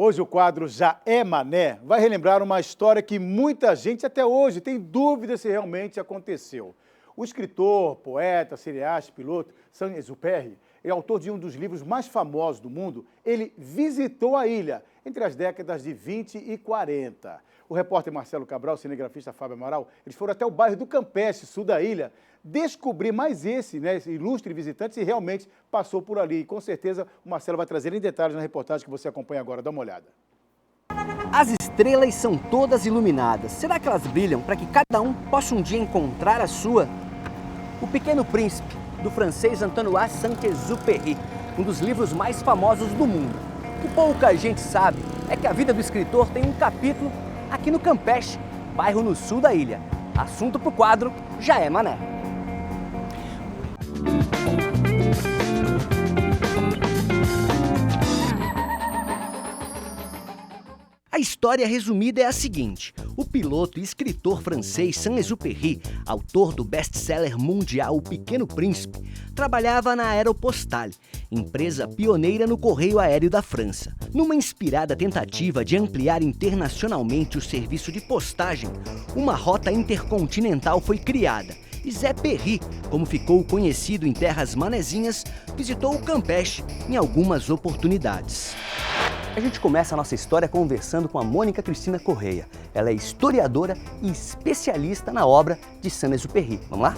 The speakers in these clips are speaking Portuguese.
Hoje o quadro Já é Mané vai relembrar uma história que muita gente até hoje tem dúvida se realmente aconteceu. O escritor, poeta, cineasta, piloto Saint-Exupéry é autor de um dos livros mais famosos do mundo. Ele visitou a ilha entre as décadas de 20 e 40. O repórter Marcelo Cabral, o cinegrafista Fábio Amaral, eles foram até o bairro do Campeche, sul da ilha, descobrir mais esse ilustre visitante se realmente passou por ali. E com certeza o Marcelo vai trazer em detalhes na reportagem que você acompanha agora. Dá uma olhada. As estrelas são todas iluminadas. Será que elas brilham para que cada um possa um dia encontrar a sua? O Pequeno Príncipe, do francês Antoine Saint-Exupéry, um dos livros mais famosos do mundo. O que pouca gente sabe é que a vida do escritor tem um capítulo aqui no Campeche, bairro no sul da ilha. Assunto para o quadro Já é Mané. A história resumida é a seguinte: o piloto e escritor francês Saint-Exupéry, autor do best-seller mundial O Pequeno Príncipe, trabalhava na Aéropostale, empresa pioneira no correio aéreo da França. Numa inspirada tentativa de ampliar internacionalmente o serviço de postagem, uma rota intercontinental foi criada. E Zé Perry, como ficou conhecido em terras manezinhas, visitou o Campeche em algumas oportunidades. A gente começa a nossa história conversando com a Mônica Cristina Correia. Ela é historiadora e especialista na obra de Saint-Exupéry. Vamos lá?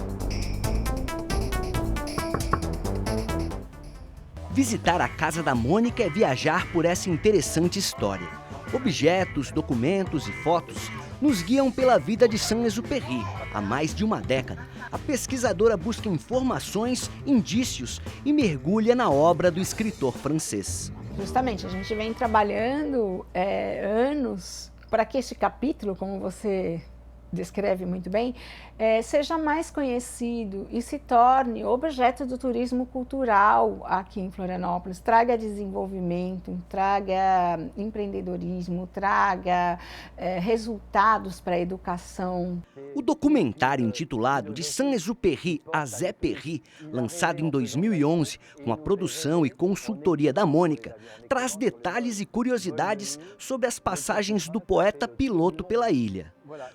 Visitar a casa da Mônica é viajar por essa interessante história. Objetos, documentos e fotos nos guiam pela vida de Saint-Exupéry. Há mais de uma década, a pesquisadora busca informações, indícios e mergulha na obra do escritor francês. Justamente, a gente vem trabalhando anos para que este capítulo, como você descreve muito bem, seja mais conhecido e se torne objeto do turismo cultural aqui em Florianópolis. Traga desenvolvimento, traga empreendedorismo, traga resultados para a educação. O documentário intitulado De Saint-Exupéry a Zé Perry, lançado em 2011 com a produção e consultoria da Mônica, traz detalhes e curiosidades sobre as passagens do poeta piloto pela ilha.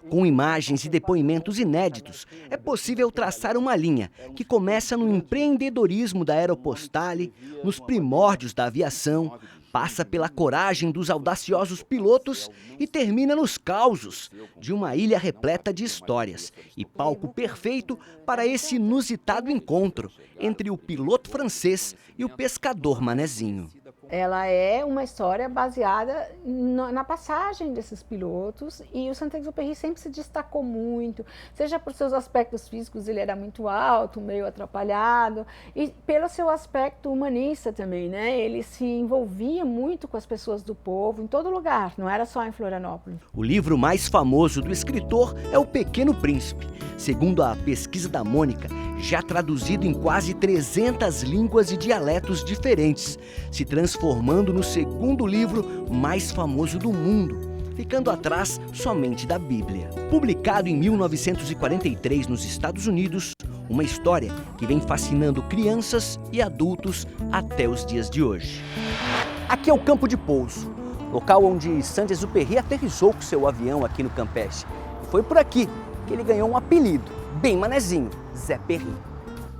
Com imagens e depoimentos inéditos, é possível traçar uma linha que começa no empreendedorismo da Aéropostale, nos primórdios da aviação, passa pela coragem dos audaciosos pilotos e termina nos causos de uma ilha repleta de histórias e palco perfeito para esse inusitado encontro entre o piloto francês e o pescador manezinho. Ela é uma história baseada na passagem desses pilotos, e o Saint-Exupéry sempre se destacou muito, seja por seus aspectos físicos, ele era muito alto, meio atrapalhado, e pelo seu aspecto humanista também, né? Ele se envolvia muito com as pessoas do povo, em todo lugar, não era só em Florianópolis. O livro mais famoso do escritor é O Pequeno Príncipe. Segundo a pesquisa da Mônica, já traduzido em quase 300 línguas e dialetos diferentes, se transformando no segundo livro mais famoso do mundo, ficando atrás somente da Bíblia. Publicado em 1943 nos Estados Unidos, uma história que vem fascinando crianças e adultos até os dias de hoje. Aqui é o campo de pouso, local onde Saint-Exupéry aterrissou com seu avião aqui no Campeche. E foi por aqui que ele ganhou um apelido, bem manezinho, Zé Perry.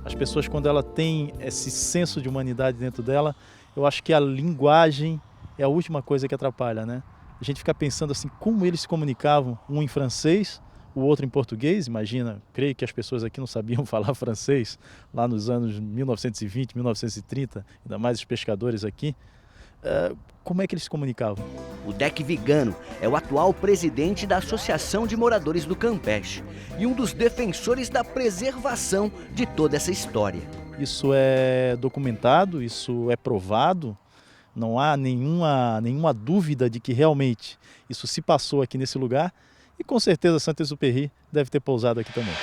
As pessoas, quando ela tem esse senso de humanidade dentro dela, eu acho que a linguagem é a última coisa que atrapalha, né? A gente fica pensando assim, como eles se comunicavam, um em francês, o outro em português. Imagina, creio que as pessoas aqui não sabiam falar francês lá nos anos 1920, 1930, ainda mais os pescadores aqui. Como é que eles se comunicavam? O Dec Vigano é o atual presidente da Associação de Moradores do Campeche e um dos defensores da preservação de toda essa história. Isso é documentado, isso é provado, não há nenhuma dúvida de que realmente isso se passou aqui nesse lugar, e com certeza Saint-Exupéry deve ter pousado aqui também.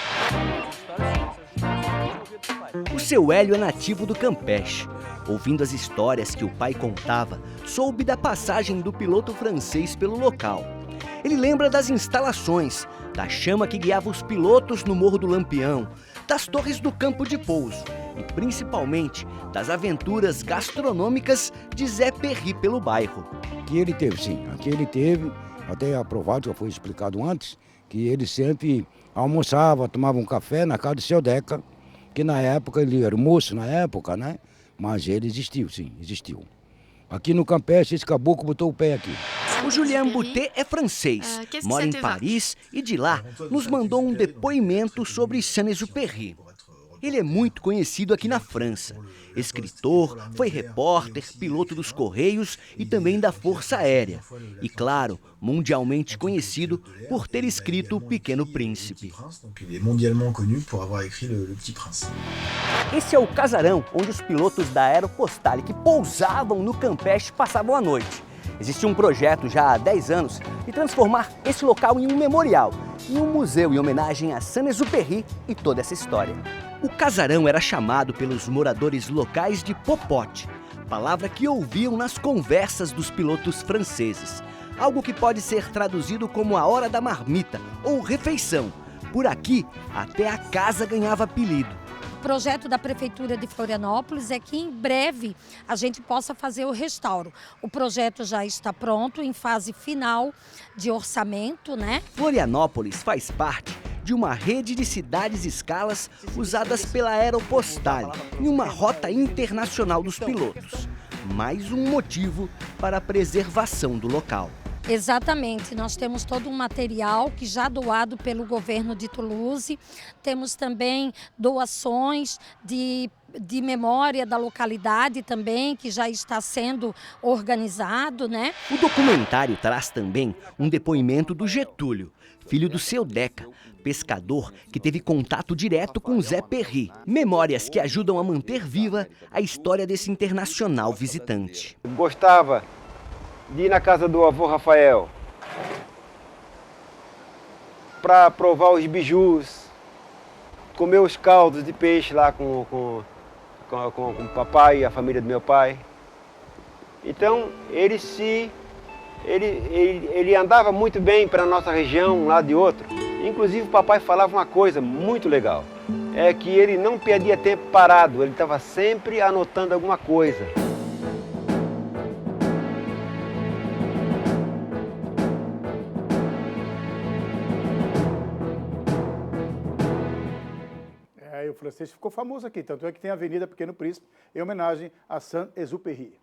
O seu Hélio é nativo do Campeche. Ouvindo as histórias que o pai contava, soube da passagem do piloto francês pelo local. Ele lembra das instalações, da chama que guiava os pilotos no Morro do Lampião, das torres do campo de pouso e principalmente das aventuras gastronômicas de Zé Perry pelo bairro. Que ele teve, sim. Aqui ele teve, até aprovado, já foi explicado antes, que ele sempre almoçava, tomava um café na casa do seu Deca, que na época, ele era moço na época, né? Mas ele existiu, sim, existiu. Aqui no Campeche, esse caboclo botou o pé aqui. O Julien Boutet é francês, mora em Paris e de lá nos mandou um depoimento sobre Saint-Exupéry. Ele é muito conhecido aqui na França. Escritor, foi repórter, piloto dos Correios e também da Força Aérea. E, claro, mundialmente conhecido por ter escrito O Pequeno Príncipe. Esse é o casarão onde os pilotos da Aeropostale que pousavam no Campeche passavam a noite. Existe um projeto já há 10 anos de transformar esse local em um memorial, em um museu em homenagem a Saint-Exupéry e toda essa história. O casarão era chamado pelos moradores locais de popote, palavra que ouviam nas conversas dos pilotos franceses. Algo que pode ser traduzido como a hora da marmita ou refeição. Por aqui, até a casa ganhava apelido. O projeto da Prefeitura de Florianópolis é que em breve a gente possa fazer o restauro. O projeto já está pronto, em fase final de orçamento, né? Florianópolis faz parte de uma rede de cidades-escalas usadas pela Aeropostale em uma rota internacional dos pilotos. Mais um motivo para a preservação do local. Exatamente, nós temos todo um material que já doado pelo governo de Toulouse, temos também doações de memória da localidade também, que já está sendo organizado, né? O documentário traz também um depoimento do Getúlio, filho do seu Deca, pescador que teve contato direto com Zé Perry. Memórias que ajudam a manter viva a história desse internacional visitante. Gostava de ir na casa do avô Rafael para provar os bijus, comer os caldos de peixe lá com o papai e a família do meu pai. Então ele andava muito bem para a nossa região, um lado e outro. Inclusive o papai falava uma coisa muito legal, é que ele não perdia tempo parado, ele estava sempre anotando alguma coisa. E o francês ficou famoso aqui, tanto é que tem a Avenida Pequeno Príncipe em homenagem a Saint-Exupéry.